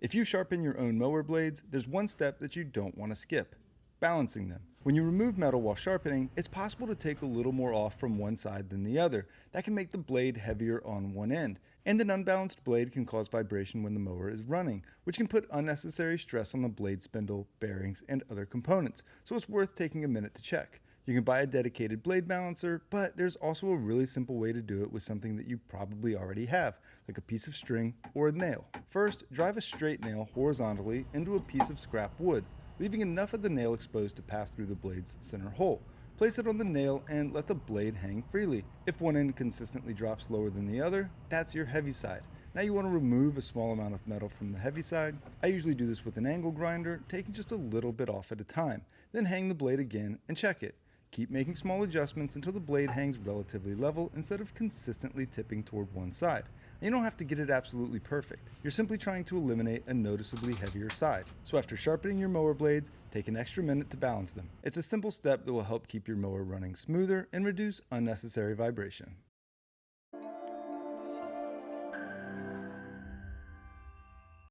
If you sharpen your own mower blades, there's one step that you don't want to skip: balancing them. When you remove metal while sharpening, it's possible to take a little more off from one side than the other. That can make the blade heavier on one end, and an unbalanced blade can cause vibration when the mower is running, which can put unnecessary stress on the blade spindle, bearings, and other components, so it's worth taking a minute to check. You can buy a dedicated blade balancer, but there's also a really simple way to do it with something that you probably already have, like a piece of string or a nail. First, drive a straight nail horizontally into a piece of scrap wood, leaving enough of the nail exposed to pass through the blade's center hole. Place it on the nail and let the blade hang freely. If one end consistently drops lower than the other, that's your heavy side. Now you want to remove a small amount of metal from the heavy side. I usually do this with an angle grinder, taking just a little bit off at a time. Then hang the blade again and check it. Keep making small adjustments until the blade hangs relatively level instead of consistently tipping toward one side. And you don't have to get it absolutely perfect. You're simply trying to eliminate a noticeably heavier side. So after sharpening your mower blades, take an extra minute to balance them. It's a simple step that will help keep your mower running smoother and reduce unnecessary vibration.